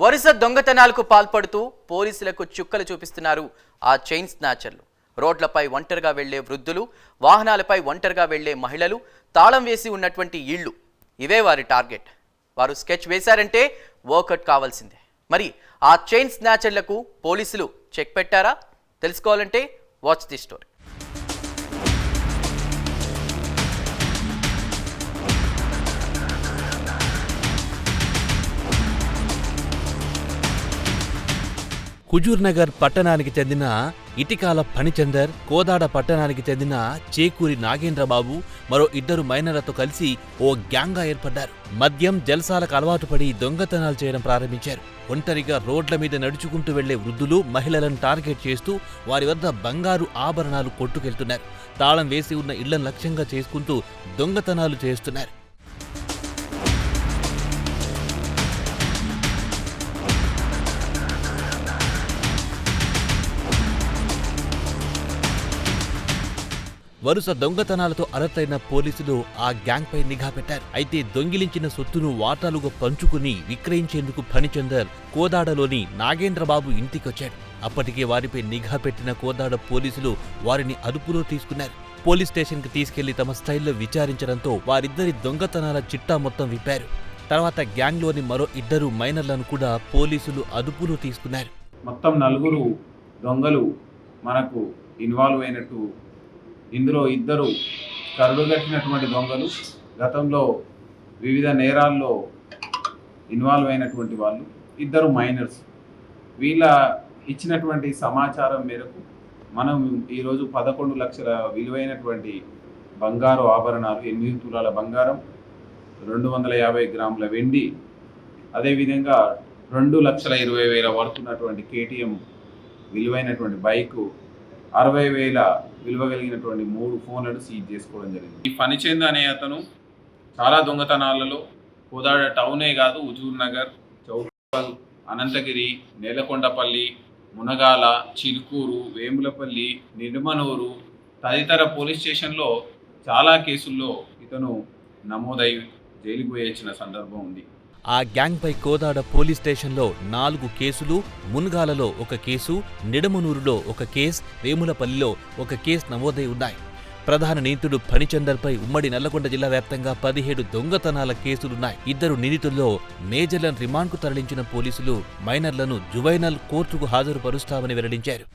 వరుస దొంగతనాలకు పాల్పడుతూ పోలీసులకు చుక్కలు చూపిస్తున్నారు ఆ చైన్ స్నాచర్లు. రోడ్లపై ఒంటరిగా వెళ్లే వృద్ధులు, వాహనాలపై ఒంటరిగా వెళ్లే మహిళలు, తాళం వేసి ఉన్నటువంటి ఇళ్లు, ఇవే వారి టార్గెట్. వారు స్కెచ్ వేశారంటే వర్కౌట్ కావాల్సిందే. మరి ఆ చైన్ స్నాచర్లకు పోలీసులు చెక్ పెట్టారా? తెలుసుకోవాలంటే watch the story. Huzur Nagar పట్టణానికి చెందిన ఇటికాల ఫణిచందర్, కోదాడ పట్టణానికి చెందిన చేకూరి నాగేంద్రబాబు మరో ఇద్దరు మైనర్లతో కలిసి ఓ గ్యాంగ్గా ఏర్పడ్డారు. మద్యం జల్సాలకు అలవాటు పడి దొంగతనాలు చేయడం ప్రారంభించారు. ఒంటరిగా రోడ్ల మీద నడుచుకుంటూ వెళ్లే వృద్ధులు, మహిళలను టార్గెట్ చేస్తూ వారి వద్ద బంగారు ఆభరణాలు కొట్టుకెళ్తున్నారు. తాళం వేసి ఉన్న ఇళ్లను లక్ష్యంగా చేసుకుంటూ దొంగతనాలు చేస్తున్నారు. వరుస దొంగతనాలతో అలర్టైన పోలీసులు ఆ గ్యాంగ్ పై నిఘా పెట్టారు. అయితే దొంగిలించిన సొత్తును వాటాలుగా పంచుకుని విక్రయించేందుకు ఫణిచందర్ కోదాడలోని నాగేంద్రబాబు ఇంటికొచ్చాడు. అప్పటికే వారిపై నిఘా పెట్టిన కోదాడ పోలీసులు వారిని అదుపులో తీసుకున్నారు. పోలీస్ స్టేషన్కి తీసుకెళ్లి తమ స్టైల్లో విచారించడంతో వారిద్దరి దొంగతనాల చిట్టా మొత్తం విప్పారు. తర్వాత గ్యాంగ్లోని మరో ఇద్దరు మైనర్లను కూడా పోలీసులు అదుపులో తీసుకున్నారు. మొత్తం 4 దొంగలు మనకు ఇన్వాల్వ్ అయినట్టు, ఇందులో 2 కరడుగట్టినటువంటి దొంగలు, గతంలో వివిధ నేరాల్లో ఇన్వాల్వ్ అయినటువంటి వాళ్ళు, 2 మైనర్స్. వీళ్ళ ఇచ్చినటువంటి సమాచారం మేరకు మనం ఈరోజు 11 లక్షల విలువైనటువంటి బంగారు ఆభరణాలు, 8 తులాల బంగారం, 250 గ్రాముల వెండి, అదేవిధంగా 2,20,000 పడుతున్నటువంటి KTM విలువైనటువంటి బైకు, 60,000 విలువ కలిగినటువంటి 3 ఫోన్లను సీజ్ చేసుకోవడం జరిగింది. ఈ ఫణిచందర్ అనే అతను చాలా దొంగతనాలలో కోదాడ టౌనే కాదు, హుజూర్ నగర్, చౌటుప్పల్, అనంతగిరి, నేలకొండపల్లి, మునగాల, చిలుకూరు, వేములపల్లి, నిడమనూరు తదితర పోలీస్ స్టేషన్లో చాలా కేసుల్లో ఇతను నమోదై జైలుకు పోయొచ్చిన సందర్భం ఉంది. ఆ గ్యాంగ్ పై కోదాడ పోలీస్ స్టేషన్లో 4 కేసులు, మున్గాలలో 1 కేసు, నిడమనూరులో 1 కేసు, వేములపల్లిలో 1 కేసు నమోదై ఉన్నాయి. ప్రధాన నిందితుడు ఫణిచందర్పై ఉమ్మడి నల్లగొండ జిల్లా వ్యాప్తంగా 17 దొంగతనాల కేసులున్నాయి. 2 నిందితుల్లో మేజర్లను రిమాండ్కు తరలించిన పోలీసులు మైనర్లను జువైనల్ కోర్టుకు హాజరుపరుస్తామని వెల్లడించారు.